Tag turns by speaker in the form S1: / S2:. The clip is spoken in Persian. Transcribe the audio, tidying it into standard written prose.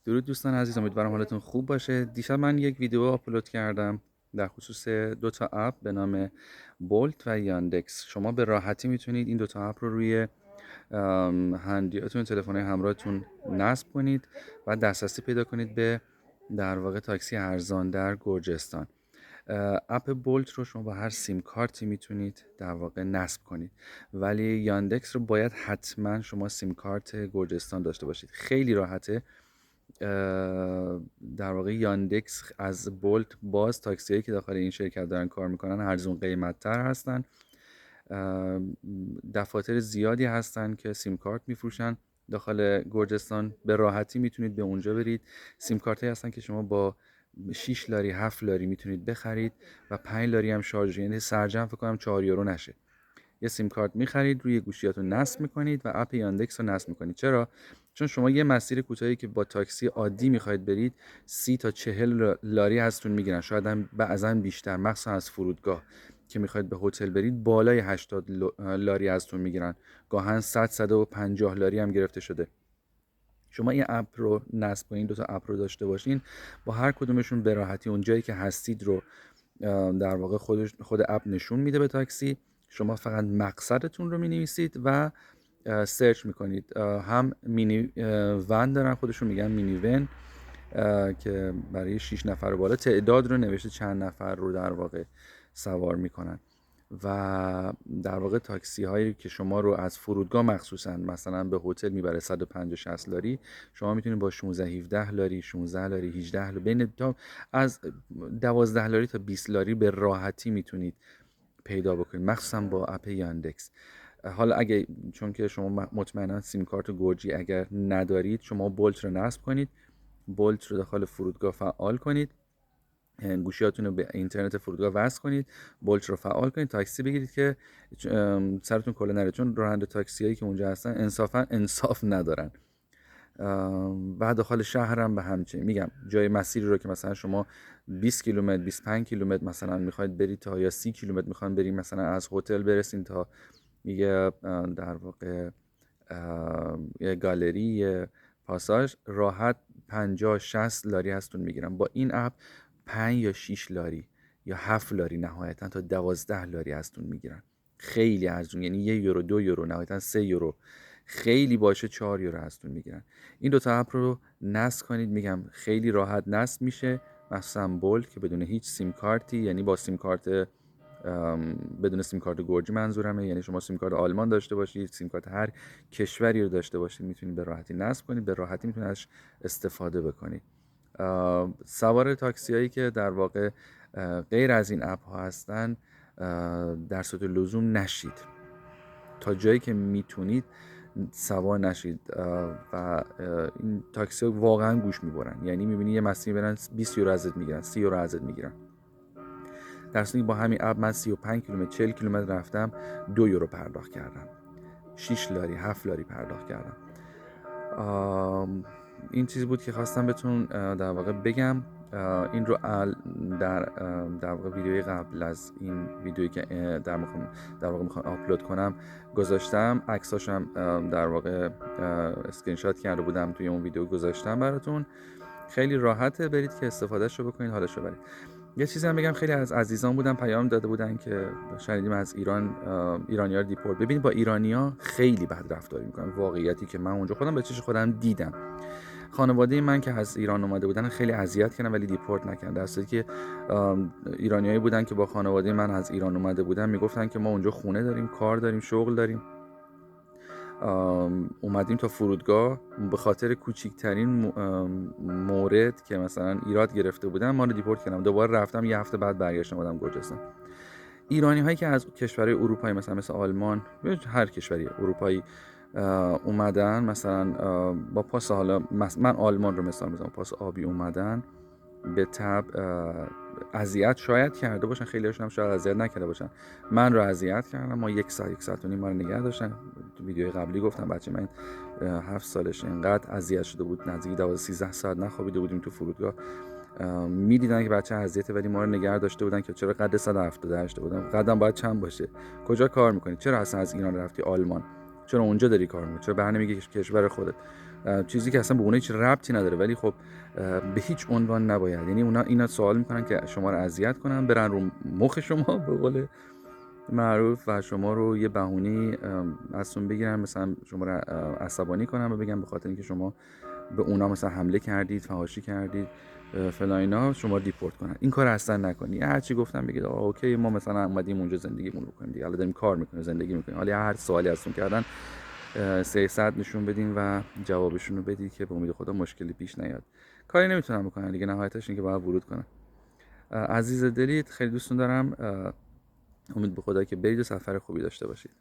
S1: درود دوستان عزیز، امیدوارم حالتون خوب باشه. دیشب من یک ویدیو آپلود کردم در خصوص دو تا اپ به نام بولت و یاندکس. شما به راحتی میتونید این دو تا اپ رو روی هندیاتون، تلفن همراهتون نصب کنید و دسترسی پیدا کنید به در واقع تاکسی ارزان در گرجستان. اپ بولت رو شما با هر سیم کارتی میتونید در واقع نصب کنید، ولی یاندکس رو باید حتما شما سیم کارت گرجستان داشته باشید. خیلی راحته. در واقع یاندکس از بولت باز تاکسی‌هایی که داخل این شرکت دارن کار میکنن ارزون قیمت‌تر هستن. دفاتر زیادی هستن که سیم کارت میفروشن داخل گرجستان. به راحتی میتونید به اونجا برید. سیم کارت هایی هستن که شما با 6 لاری 7 لاری میتونید بخرید و 5 لاری هم شارژ، یعنی سرجم فکر کنم 4 یورو نشه. یه سیم کارت میخرید، روی گوشیاتون نصب میکنید و اپ یاندکس رو نصب میکنید. چرا؟ چون شما یه مسیر کوتاهی که با تاکسی عادی میخواید برید 30 تا 40 لاری ازتون میگیرن، شاید هم بعضا بیشتر، مخصوصا از فرودگاه که میخواید به هتل برید بالای 80 لاری ازتون میگیرن، گاهن 100 150 لاری هم گرفته شده. شما این اپ رو نصب کنین، دو تا اپ رو داشته باشین، با هر کدومشون به راحتی اون جایی که هستید رو در واقع خود اپ نشون میده به تاکسی. شما فقط مقصدتون رو مینویسید و سرچ میکنید. هم مینی ون دارن، خودشون میگن مینی ون، که برای 6 نفر بالا تعداد رو نوشته، چند نفر رو در واقع سوار میکنن. و در واقع تاکسی هایی که شما رو از فرودگاه مخصوصا مثلا به هتل میبره 150 60 لاری، شما میتونید با 16 17 لاری 16 لاری 18 لاری بین تا از 12 لاری تا 20 لاری به راحتی میتونید پیدا بکنید، مخصوصا با اپ یاندکس. حالا اگه چون که شما مطمئنا سیم کارت گرجی اگر ندارید، شما بولت رو نصب کنید، بولت رو داخل فرودگاه فعال کنید، گوشیاتون رو به اینترنت فرودگاه وصل کنید، بولت رو فعال کنید، تاکسی بگیرید که سرتون کله نره، چون راننده تاکسی هایی که اونجا هستن انصافا انصاف ندارن. و داخل شهرم به همچنین میگم، جای مسیری رو که مثلا شما 20 کیلومتر 25 کیلومتر مثلا میخواید برید تا، یا 30 کیلومتر میخواید برید مثلا از هتل برسین تا یه در واقع یه گالری، یه پاساژ، راحت 50 60 لاری هستون میگیرن. با این اپ 5 یا 6 لاری یا 7 لاری، نهایتا تا 12 لاری هستون میگیرن. خیلی ارزون، یعنی 1 یورو 2 یورو، نهایتا 3 یورو، خیلی باشه 4 یورو هستون میگیرن. این دوتا اپ رو نصب کنید، میگم خیلی راحت نصب میشه، مثلا بولت که بدون هیچ سیم کارتی، یعنی با سیم کارت بدون سیم کارت گرجی منظورمه، یعنی شما سیم کارت آلمان داشته باشید، سیم کارت هر کشوری رو داشته باشید، میتونید به راحتی نصب کنید، به راحتی میتونید ازش استفاده بکنید. سوار تاکسی هایی که در واقع غیر از این اپ ها هستن در صورت لزوم نشید، تا جایی که میتونید سوار نشید. و این تاکسی ها واقعا گوش میبرن، یعنی میبینی یه مسیر برن 20 یورو ازت میگیرن، 30 یورو ازت میگیرن، در صورتی با همین اپ من 35 کیلومتر 40 کیلومتر رفتم 2 یورو پرداخت کردم، 6 لاری 7 لاری پرداخت کردم. این چیزی بود که خواستم بهتون در واقع بگم. این رو در واقع ویدیوی قبل از این ویدیویی که در واقع میخوام آپلود کنم گذاشتم، عکساشم در واقع اسکرین شات کرده بودم، توی اون ویدیو گذاشتم براتون. خیلی راحته، برید که استفادهش رو بکنید، حالش رو برید. یه چیزی هم بگم، خیلی از عزیزان بودن پیام داده بودن که شنیدیم از ایران ایرانی‌ها رو دیپورت. ببینید با ایرانی‌ها خیلی بد رفتاری میکنن، واقعیتی که من اونجا خودم به چشم خودم دیدم. خانواده من که از ایران اومده بودن خیلی اذیت کردن ولی دیپورت نکردن، در صورتی که ایرانیایی بودن که با خانواده من از ایران اومده بودن میگفتن که ما اونجا خونه داریم، کار داریم، شغل داریم، اومدیم تا فرودگاه به خاطر کوچکترین مورد که مثلا ایراد گرفته بودن ما رو دیپورت کردم. دوباره رفتم، یه هفته بعد برگشتم اومدم گرجستان. ایرانی هایی که از کشورهای اروپایی مثل آلمان یا هر کشوری اروپایی اومدن، مثلا با پاس، حالا من آلمان رو مثال میزنم، پاس آبی اومدن، به تبع اذیت شاید کرده باشن، خیلی هاشون هم شاید اذیت نکرده باشن، من رو اذیت کردن. ما یک ساعت و نیم ما رو نگه داشتن. تو ویدیوی قبلی گفتم بچه من 7 سالش اینقدر اذیت شده بود، نزدیک 12 13 ساعت نخوابیده بودیم تو فرودگاه. میدیدن که بچه اذیته ولی ما رو نگه داشته بودن که چرا قد 178 بودم، قدم باید چند باشه، کجا کار میکنی، چرا اصلا از ایران رفتی آلمان، چرا اونجا داری کار میکنی، چرا برنمیگی کشور خودت. چیزی که اصلا به اونها هیچ ربطی نداره، ولی خب به هیچ عنوان نباید. یعنی اونا اینا سوال میکنن که شما رو اذیت کنن، برن رو مخ شما به قول معروف و شما رو یه بهونه‌ای ازتون بگیرن، مثلا شما رو عصبانی کنن و بگن به خاطر اینکه شما به اونا مثلا حمله کردید، فحاشی کردید، فلان اینا، شما دیپورت کنن. این کار اصلا نکنی. هر چی گفتم بگید آقا اوکی، ما مثلا اومدیم اونجا زندگیمون رو کنیم دیگه، حالا داریم کار میکنیم، زندگی میکنیم، حالا هر سوالی ازتون کردن 300 نشون بدین و جوابشون رو بدید که به امید خدا مشکلی پیش نیاد. کاری نمیتونم بکنم دیگه، نهایتش اینه که باید ورود کنم. عزیز دلید، خیلی دوستون دارم. امید به خدا که برید و سفر خوبی داشته باشید.